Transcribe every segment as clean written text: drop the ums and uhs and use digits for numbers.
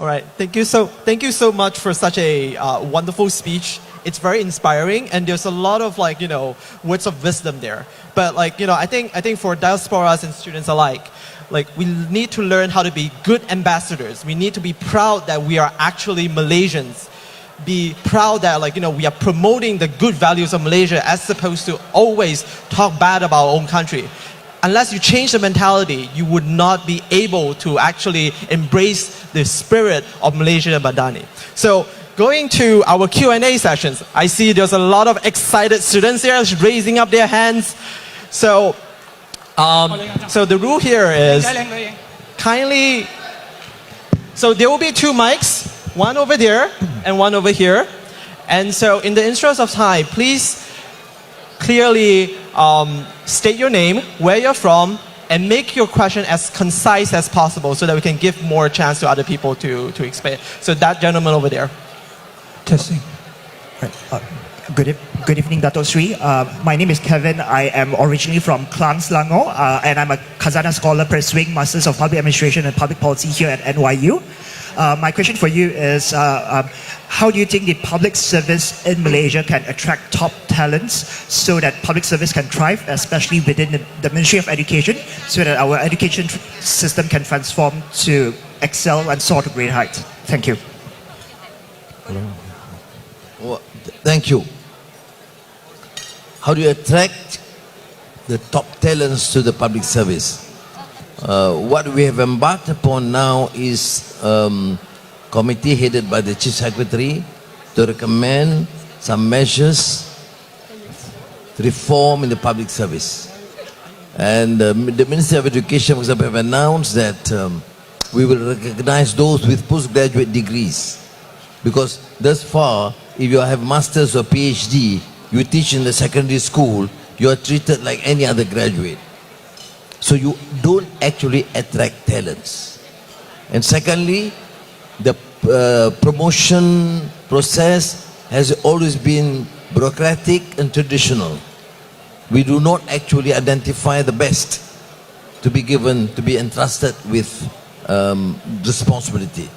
All right. Thank you so much for such a wonderful speech. It's very inspiring, and there's a lot of words of wisdom there. But I think for diasporas and students alike, we need to learn how to be good ambassadors. We need to be proud that we are actually Malaysians. Be proud that we are promoting the good values of Malaysia as opposed to always talk bad about our own country. Unless you change the mentality, you would not be able to actually embrace the spirit of Malaysia Madani. So going to our Q&A sessions, I see there's a lot of excited students here raising up their hands. So the rule here is kindly, so there will be two mics, one over there and one over here. And so in the interest of time, please clearly state your name, where you're from, and make your question as concise as possible so that we can give more chance to other people to explain. So that gentleman over there. Testing. Right. Good evening, Datuk Seri. My name is Kevin. I am originally from Klang, Selangor, and I'm a Khazanah Scholar pursuing Masters of Public Administration and Public Policy here at NYU. My question for you is, how do you think the public service in Malaysia can attract top talents so that public service can thrive, especially within the Ministry of Education, so that our education system can transform to excel and soar to great heights? Thank you. Well, thank you. How do you attract the top talents to the public service? What we have embarked upon now is committee headed by the Chief Secretary to recommend some measures to reform in the public service. And the Ministry of Education, for example, have announced that we will recognize those with postgraduate degrees. Because thus far, if you have masters or PhD, you teach in the secondary school, you are treated like any other graduate. So you don't actually attract talents. And secondly, the promotion process has always been bureaucratic and traditional. We do not actually identify the best to be given, to be entrusted with responsibility.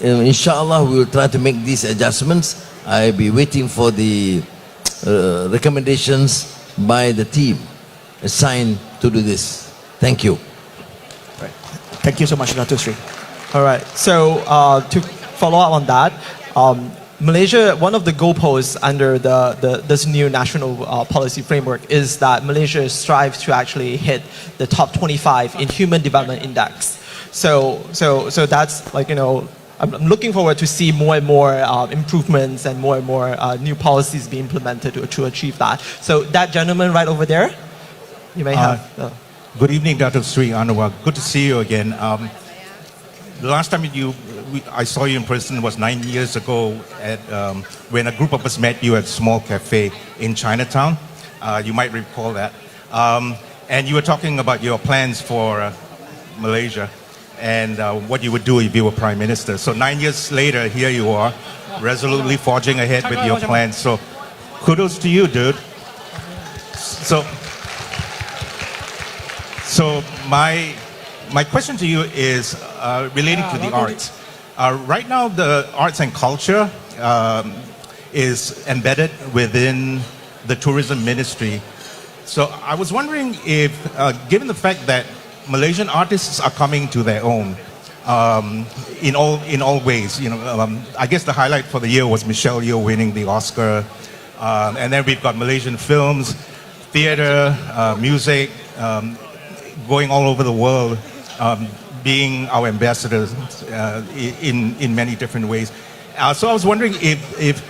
Inshallah, we will try to make these adjustments. I'll be waiting for the recommendations by the team assigned to do this. Thank you. Right. Thank you so much, Datuk Seri. All right. So to follow up on that, Malaysia, one of the goalposts under this new national policy framework is that Malaysia strives to actually hit the top 25 in Human Development Index. So that's I'm looking forward to see more and more improvements and more new policies being implemented to achieve that. So that gentleman right over there, you may have. Good evening, Datuk Seri Anwar. Good to see you again. The last time I saw you in person was 9 years ago when a group of us met you at a small cafe in Chinatown. You might recall that. And you were talking about your plans for Malaysia and what you would do if you were Prime Minister. So 9 years later, here you are, resolutely forging ahead with your plans. So kudos to you, dude. So my question to you is relating to the arts. Right now, the arts and culture is embedded within the tourism ministry. So I was wondering if, given the fact that Malaysian artists are coming to their own in all ways, I guess the highlight for the year was Michelle Yeoh winning the Oscar, and then we've got Malaysian films, theater, music, going all over the world, being our ambassadors in many different ways. So I was wondering if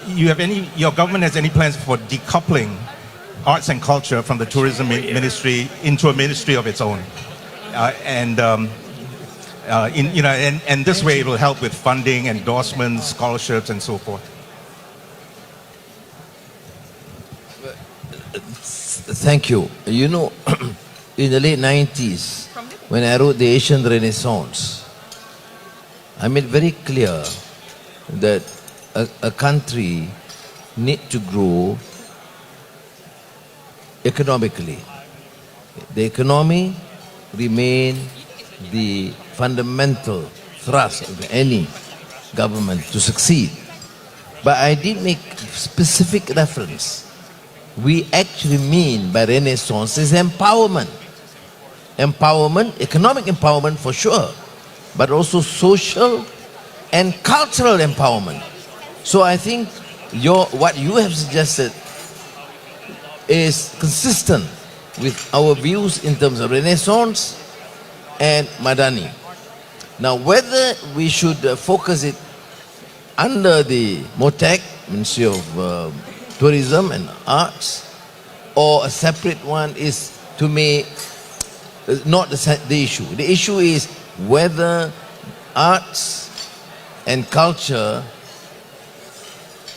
your government has any plans for decoupling arts and culture from the tourism ministry into a ministry of its own, and this way it will help with funding, endorsements, scholarships, and so forth. Thank you. In the late 90s, when I wrote the Asian Renaissance, I made very clear that a country needs to grow economically. The economy remain the fundamental thrust of any government to succeed. But I did make specific reference. We actually mean by Renaissance is empowerment. Empowerment, economic empowerment for sure, but also social and cultural empowerment. So I think what you have suggested is consistent with our views in terms of Renaissance and Madani. Now, whether we should focus it under the MOTEC, Ministry of Tourism and Arts, or a separate one is to me not the issue. The issue is whether arts and culture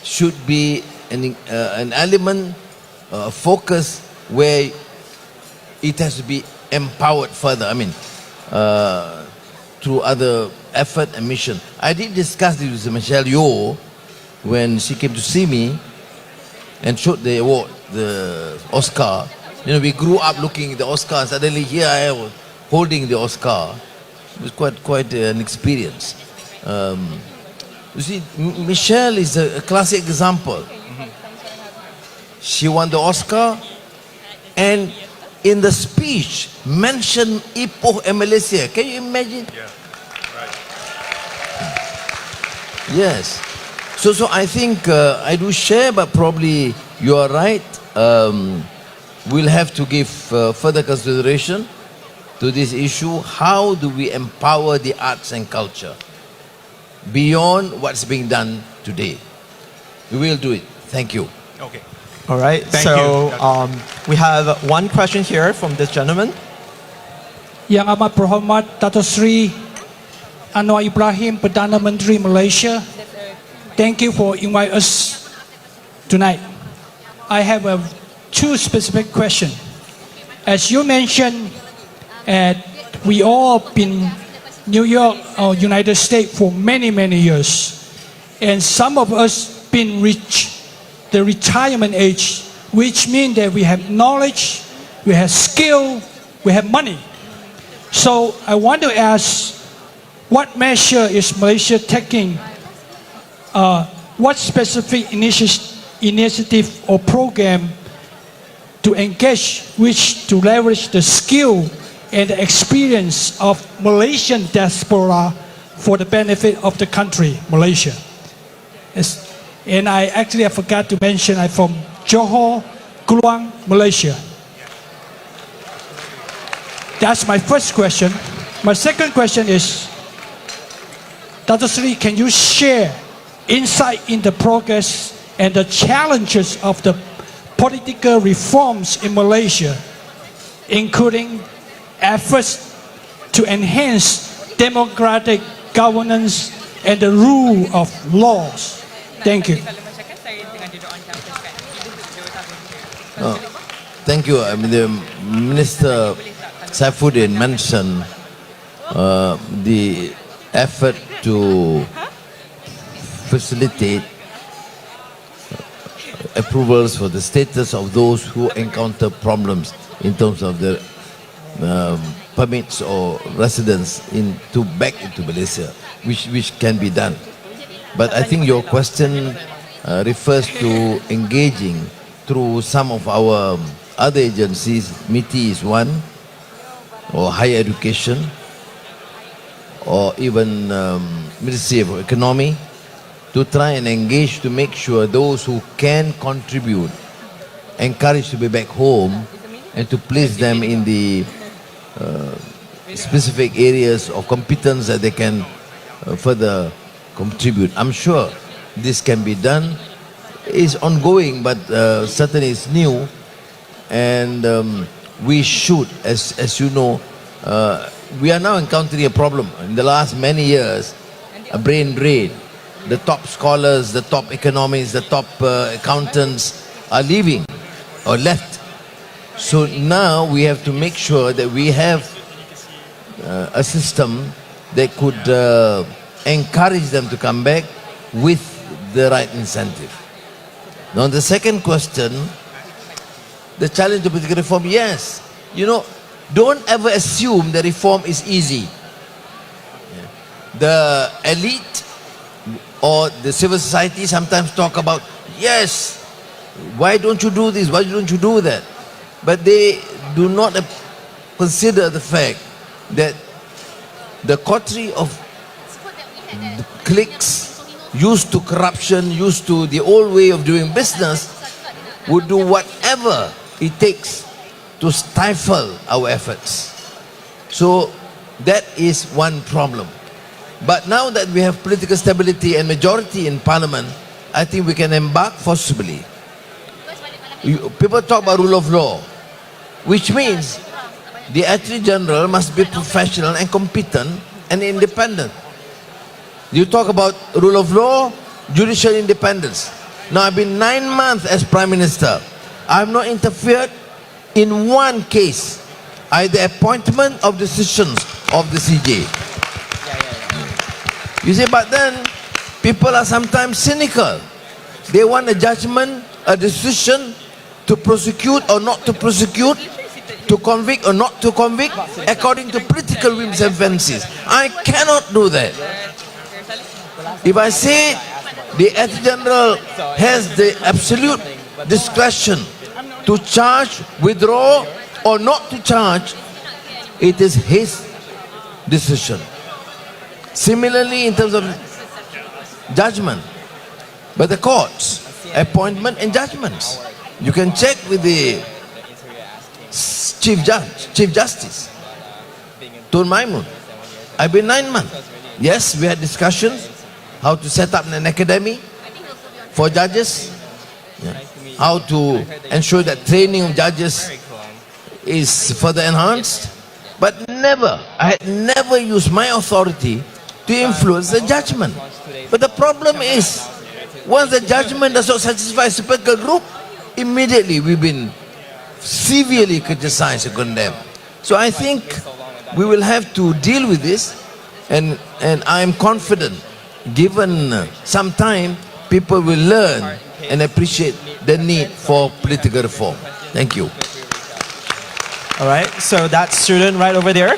should be an element, focus where it has to be empowered further. I mean, through other effort and mission. I did discuss this with Michelle Yeoh when she came to see me and showed the award, the Oscar. You know, we grew up looking at the Oscar and suddenly here I am holding the Oscar. It was quite an experience. You see, Michelle is a classic example. She won the Oscar and in the speech mentioned Ipoh and Malaysia. Can you imagine? Yeah, right. Yes. So I think I do share, but probably you are right. We'll have to give further consideration to this issue. How do we empower the arts and culture beyond what's being done today? We will do it. Thank you. Okay. All right. Thank so you. We have one question here from this gentleman. Yang amat berhormat Datuk Seri Anwar Ibrahim Perdana Menteri Malaysia. Thank you for inviting us tonight. I have two specific questions. As you mentioned, we all been New York or United States for many years, and some of us been reached the retirement age, which means that we have knowledge, we have skill, we have money. So I want to ask, what measure is Malaysia taking? What specific initiative or program to engage, which to leverage the skill and the experience of Malaysian diaspora for the benefit of the country, Malaysia? Yes. And I forgot to mention I'm from Johor, Kluang, Malaysia. That's my first question. My second question is, Datuk Seri, can you share insight in the progress and the challenges of the political reforms in Malaysia, including efforts to enhance democratic governance and the rule of laws? Thank you. Thank you. I mean, the Minister Saifuddin mentioned the effort to facilitate approvals for the status of those who encounter problems in terms of the permits or residence back into Malaysia, which can be done. But I think your question refers to engaging through some of our other agencies. MITI is one, or higher education, or even Ministry of Economy, to try and engage to make sure those who can contribute, encouraged to be back home and to place them in the specific areas of competence that they can further contribute. I'm sure this can be done. It's ongoing, but certainly it's new, and we should, as you know, we are now encountering a problem. In the last many years, a brain drain. The top scholars, the top economists, the top accountants are leaving or left. So now we have to make sure that we have a system that could encourage them to come back with the right incentive. Now the second question, the challenge of political reform, yes. You know, don't ever assume that reform is easy. The elite or the civil society sometimes talk about, yes, why don't you do this, why don't you do that? But they do not consider the fact that the coterie of cliques used to corruption, used to the old way of doing business, would do whatever it takes to stifle our efforts. So that is one problem. But now that we have political stability and majority in parliament, I think we can embark forcibly. People talk about rule of law, which means the Attorney General must be professional and competent and independent. You talk about rule of law, judicial independence. Now I've been 9 months as Prime Minister. I have not interfered in one case, either appointment of decisions of the CJ. You see, but then people are sometimes cynical. They want a judgment, a decision to prosecute or not to prosecute, to convict or not to convict, according to political whims and fancies. I cannot do that. If I say the Attorney General has the absolute discretion to charge, withdraw, or not to charge, it is his decision. Similarly, in terms of judgment, but the courts, appointment and judgments, you can check with the Chief Justice, Tun Maimun. I've been 9 months. Yes, we had discussions how to set up an academy for judges, how to ensure that training of judges is further enhanced, but never, I had never used my authority to influence the judgment. But the problem is, once the judgment does not satisfy a political group, immediately we've been severely criticized and condemned. So I think we will have to deal with this, and I am confident, given some time, people will learn and appreciate the need for political reform. Thank you. All right, so that student right over there.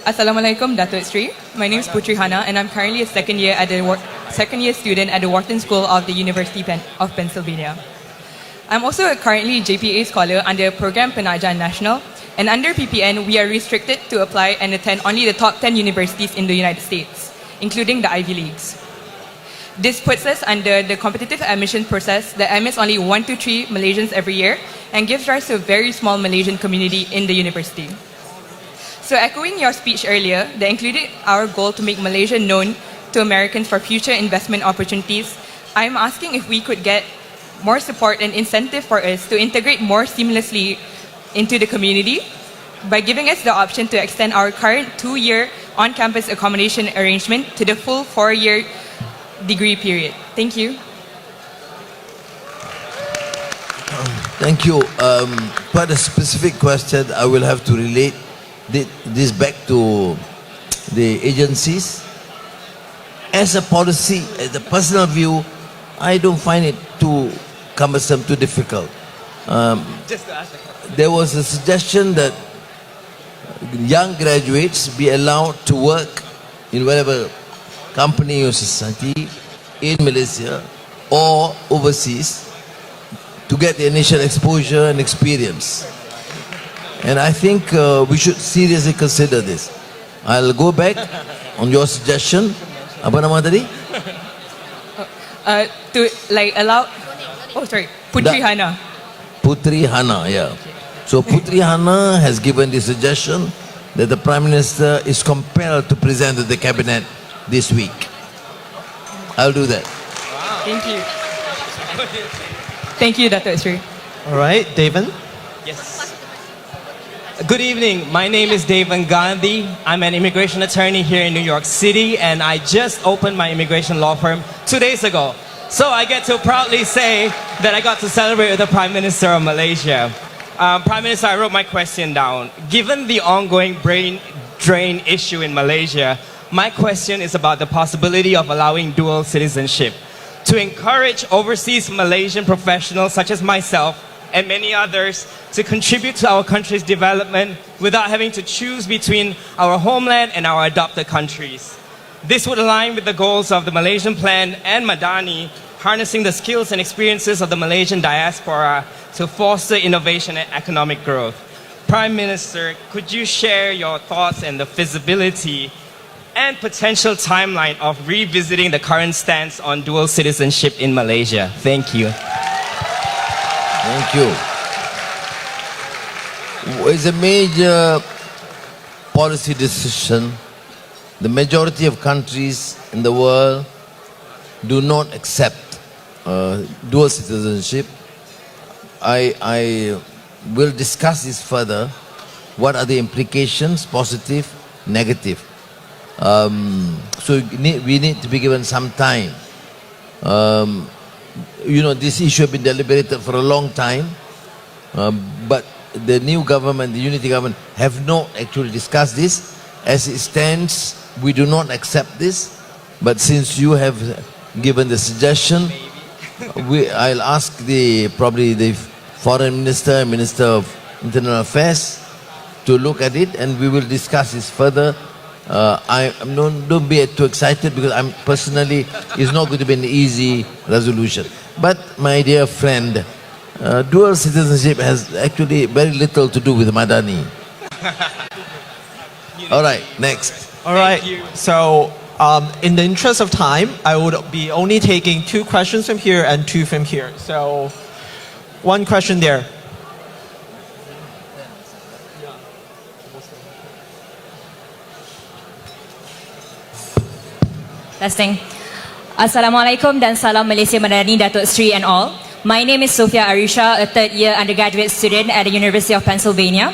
Assalamualaikum, Datuk Seri. My name is Putri Hana, and I'm currently a second year student at the Wharton School of the University of Pennsylvania. I'm also currently a JPA scholar under Program Penaja Nasional, and under PPN, we are restricted to apply and attend only the top 10 universities in the United States, including the Ivy Leagues. This puts us under the competitive admission process that admits only 1 to 3 Malaysians every year and gives rise to a very small Malaysian community in the university. So echoing your speech earlier that included our goal to make Malaysia known to Americans for future investment opportunities, I'm asking if we could get more support and incentive for us to integrate more seamlessly into the community by giving us the option to extend our current 2-year on-campus accommodation arrangement to the full 4-year degree period. Thank you. Thank you. Quite a specific question. I will have to relate this back to the agencies. As a policy, as a personal view, I don't find it too cumbersome, too difficult. There was a suggestion that young graduates be allowed to work in whatever company or society in Malaysia or overseas to get the initial exposure and experience. And I think we should seriously consider this. I'll go back on your suggestion. Apa nama tadi? To allow... Oh, sorry. Putri Hana. Putri Hana, yeah. So Putri Hana has given the suggestion that the Prime Minister is compelled to present to the Cabinet this week. I'll do that. Thank you. Thank you, Datuk Seri. All right, Daven. Yes. Good evening. My name is Devan Gandhi. I'm an immigration attorney here in New York City, and I just opened my immigration law firm 2 days ago. So I get to proudly say that I got to celebrate with the Prime Minister of Malaysia. Prime Minister, I wrote my question down. Given the ongoing brain drain issue in Malaysia, my question is about the possibility of allowing dual citizenship. to encourage overseas Malaysian professionals such as myself and many others to contribute to our country's development without having to choose between our homeland and our adopted countries. This would align with the goals of the Malaysian Plan and Madani, harnessing the skills and experiences of the Malaysian diaspora to foster innovation and economic growth. Prime Minister, could you share your thoughts and the feasibility and potential timeline of revisiting the current stance on dual citizenship in Malaysia? Thank you. Thank you. It's a major policy decision. The majority of countries in the world do not accept dual citizenship. I will discuss this further. What are the implications, positive, negative? So we need to be given some time. This issue has been deliberated for a long time, but the new government, the unity government, have not actually discussed this. As it stands, we do not accept this, but since you have given the suggestion, I'll ask probably the Foreign Minister, Minister of Internal Affairs to look at it, and we will discuss this further. Don't be too excited, because I'm personally, it's not going to be an easy resolution. But my dear friend, dual citizenship has actually very little to do with Madani. All right, next. All right. So, in the interest of time, I would be only taking 2 questions from here and 2 from here. So, 1 question there. Testing. Assalamualaikum dan salam Malaysia Madani, Datuk Seri and all. My name is Sophia Arisha, a 3rd year undergraduate student at the University of Pennsylvania.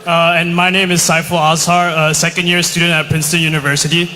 And my name is Saiful Azhar, a 2nd year student at Princeton University.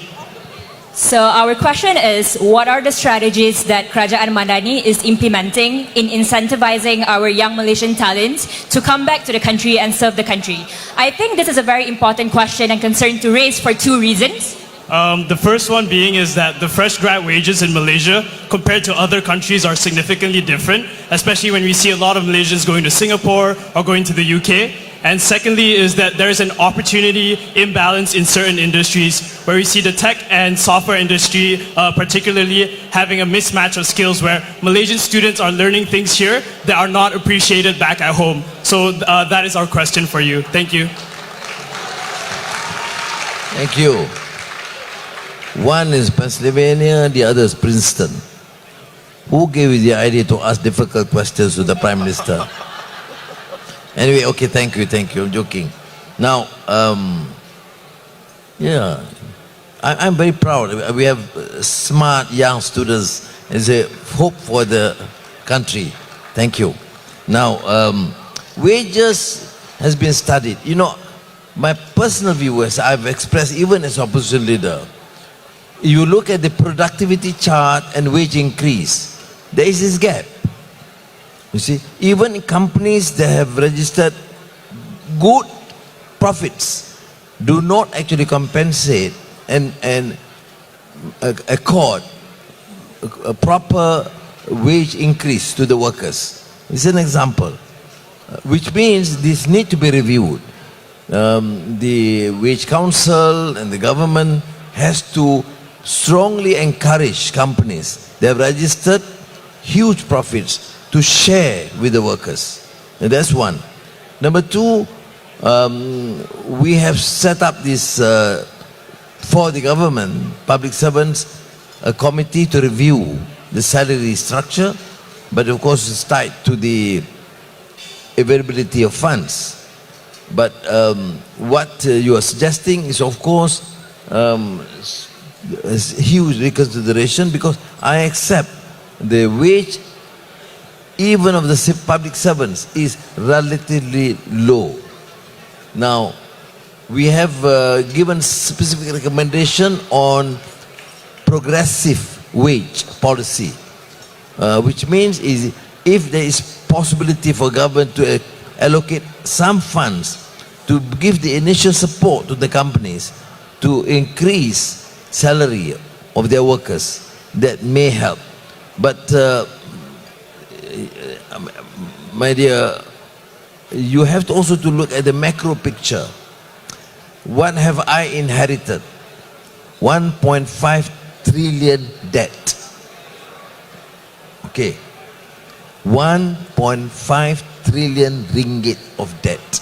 So our question is, what are the strategies that Kerajaan Madani is implementing in incentivizing our young Malaysian talents to come back to the country and serve the country? I think this is a very important question and concern to raise for 2 reasons. The first one being is that the fresh grad wages in Malaysia compared to other countries are significantly different, especially when we see a lot of Malaysians going to Singapore or going to the UK. And secondly is that there is an opportunity imbalance in certain industries where we see the tech and software industry particularly having a mismatch of skills where Malaysian students are learning things here that are not appreciated back at home. So that is our question for you. Thank you. Thank you. One is Pennsylvania, the other is Princeton. Who gave you the idea to ask difficult questions to the Prime Minister? Anyway, okay, thank you, I'm joking. Now, I'm very proud. We have smart young students as a hope for the country. Thank you. Now, wages has been studied. My personal view, as I've expressed even as opposition leader, you look at the productivity chart and wage increase, there is this gap. You see, even companies that have registered good profits do not actually compensate and accord a proper wage increase to the workers. It's an example, which means this need to be reviewed. The Wage Council and the government has to strongly encourage companies. They have registered huge profits to share with the workers. And that's one. Number 2, we have set up this for the government, public servants, a committee to review the salary structure, but of course it's tied to the availability of funds. But what you are suggesting is of course is huge reconsideration, because I accept the wage even of the public servants is relatively low. Now, we have given specific recommendation on progressive wage policy, which means is if there is possibility for government to allocate some funds to give the initial support to the companies to increase salary of their workers, that may help. But my dear, you have to also to look at the macro picture. What have I inherited? 1.5 trillion debt. Okay. 1.5 trillion ringgit of debt.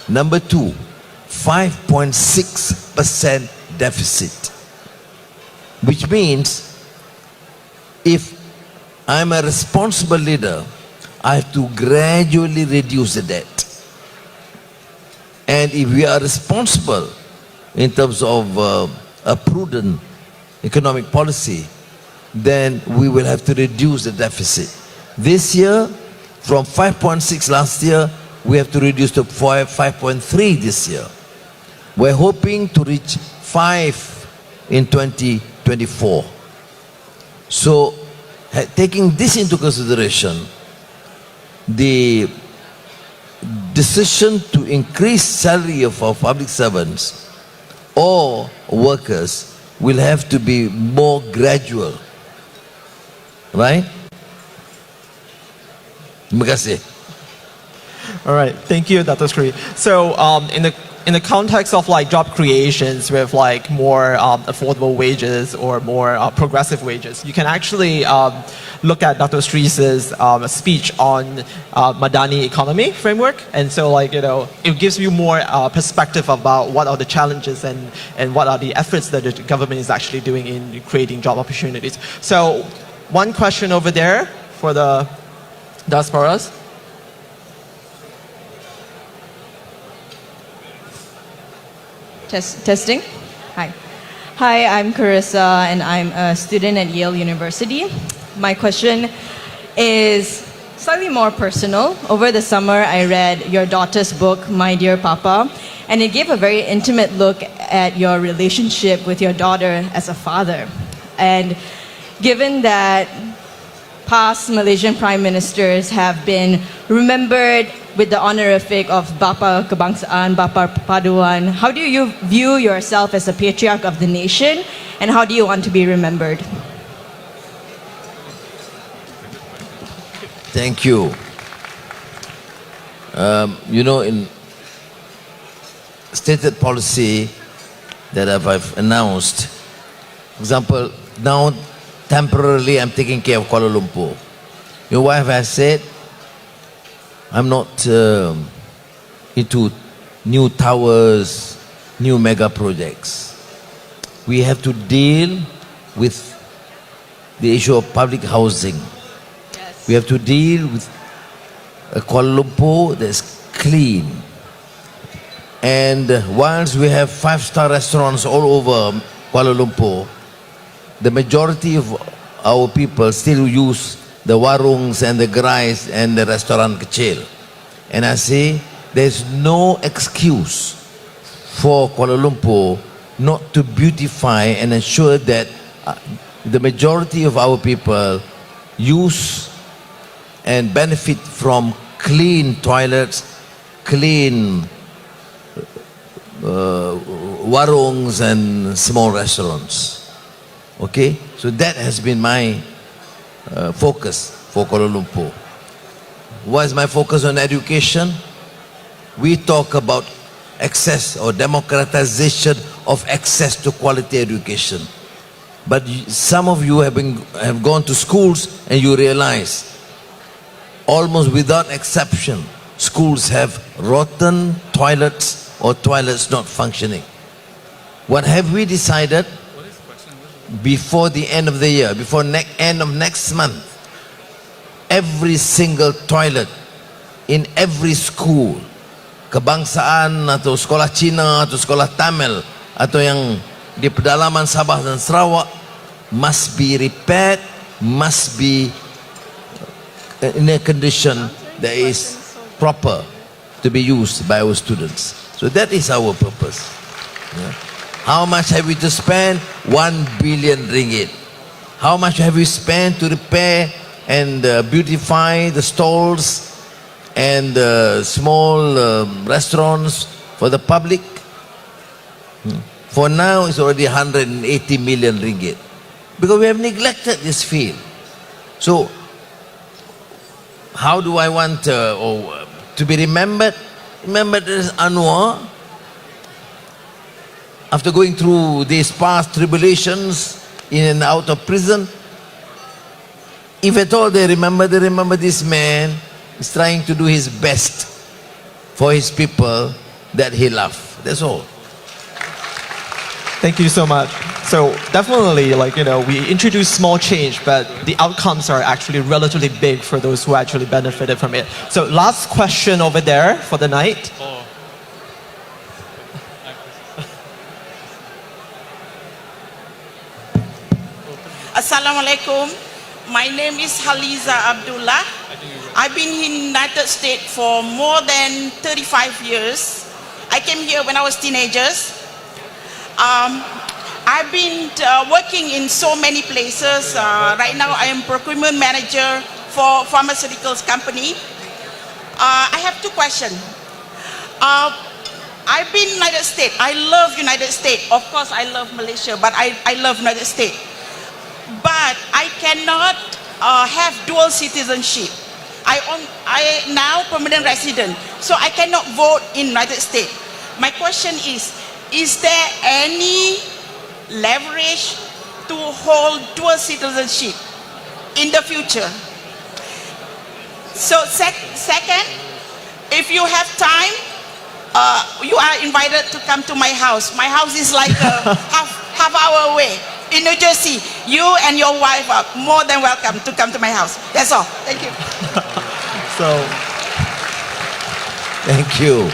Number two, 5.6% deficit. Which means, if I'm a responsible leader, I have to gradually reduce the debt. And if we are responsible in terms of a prudent economic policy, then we will have to reduce the deficit. This year, from 5.6 last year, we have to reduce to 5.3 this year. We're hoping to reach 5 in 2024. So, taking this into consideration, the decision to increase salary of our public servants or workers will have to be more gradual. Right? Terima kasih. All right, thank you, Datuk Seri. So in the context of like job creations with like more affordable wages or more progressive wages, you can actually look at Datuk Seri's speech on Madani economy framework, and so like it gives you more perspective about what are the challenges and what are the efforts that the government is actually doing in creating job opportunities. So one question over there for the diasporas. Testing. Hi. Hi, I'm Carissa and I'm a student at Yale University. My question is slightly more personal. Over the summer, I read your daughter's book, My Dear Papa, and it gave a very intimate look at your relationship with your daughter as a father. And given that past Malaysian prime ministers have been remembered with the honorific of Bapa Kebangsaan, Bapa Perpaduan, how do you view yourself as a patriarch of the nation, and how do you want to be remembered? Thank you. In stated policy that I've announced, for example, now temporarily I'm taking care of Kuala Lumpur. You know why have I said? I'm not into new towers, new mega projects. We have to deal with the issue of public housing. Yes. We have to deal with a Kuala Lumpur that's clean. And whilst we have 5-star restaurants all over Kuala Lumpur, the majority of our people still use the warungs and the gerais and the restaurant kecil. And I say there's no excuse for Kuala Lumpur not to beautify and ensure that the majority of our people use and benefit from clean toilets, clean warungs and small restaurants. Okay, so that has been my focus for Kuala Lumpur. What is my focus on education? We talk about access or democratization of access to quality education. But some of you have gone to schools and you realize, almost without exception, schools have rotten toilets or toilets not functioning. What have we decided? Before the end of the year, before end of next month, every single toilet in every school, kebangsaan atau sekolah Cina atau sekolah Tamil atau yang di pedalaman Sabah dan Sarawak, must be repaired, must be in a condition that is proper to be used by our students. So that is our purpose. Yeah. How much have we to spend? 1 billion ringgit. How much have we spent to repair and beautify the stalls and small restaurants for the public? For now, it's already 180 million ringgit. Because we have neglected this field. So, how do I want to be remembered? Remembered as Anwar, after going through these past tribulations in and out of prison. If at all they remember this man is trying to do his best for his people that he loved. That's all. Thank you so much. So definitely, like, we introduce small change, but the outcomes are actually relatively big for those who actually benefited from it. So last question over there for the night. Assalamualaikum. My name is Haliza Abdullah. I've been in the United States for more than 35 years. I came here when I was teenagers. I've been working in so many places. Right now I am procurement manager for pharmaceuticals company. I have two questions. I've been in United States. I love United States. Of course I love Malaysia, but I love United States. But I cannot have dual citizenship. I now permanent resident, so I cannot vote in United States. My question is there any leverage to hold dual citizenship in the future? So second, if you have time, you are invited to come to my house. My house is like half hour away in New Jersey. You and your wife are more than welcome to come to my house. That's all. Thank you. So Thank you.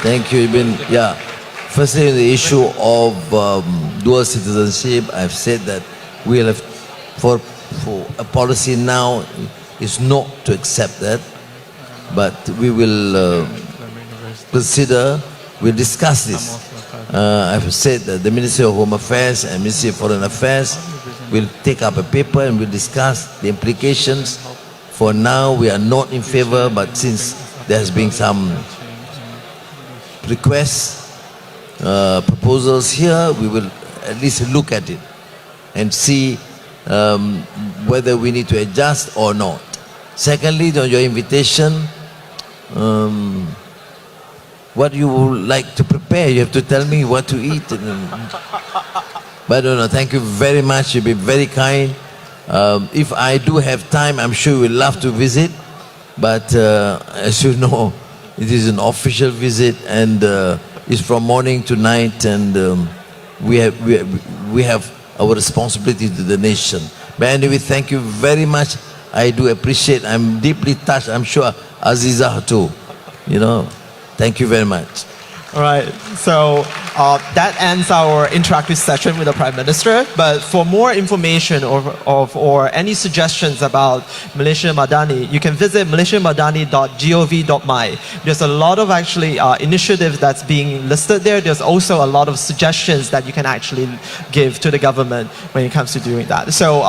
Thank you, Ibn. Yeah. Firstly, the issue of dual citizenship, I've said that we'll have, for a policy now is not to accept that, but we will consider, we'll discuss this. I've said that the Ministry of Home Affairs and Ministry of Foreign Affairs will take up a paper and we'll discuss the implications. For now, we are not in favor, but since there has been some requests, proposals here, we will at least look at it and see whether we need to adjust or not. Secondly, on your invitation, what you would like to prepare, you have to tell me what to eat. But no, thank you very much. You've been very kind. If I do have time, I'm sure we'll love to visit. But as you know, it is an official visit and it's from morning to night, and we have our responsibility to the nation. But anyway, thank you very much. I do appreciate. I'm deeply touched. I'm sure Aziza too. Thank you very much. all right, so that ends our interactive session with the Prime Minister. But for more information or any suggestions about Malaysia Madani, you can visit malaysiamadani.gov.my. There's a lot of actually initiatives that's being listed there. There's also a lot of suggestions that you can actually give to the government when it comes to doing that. So.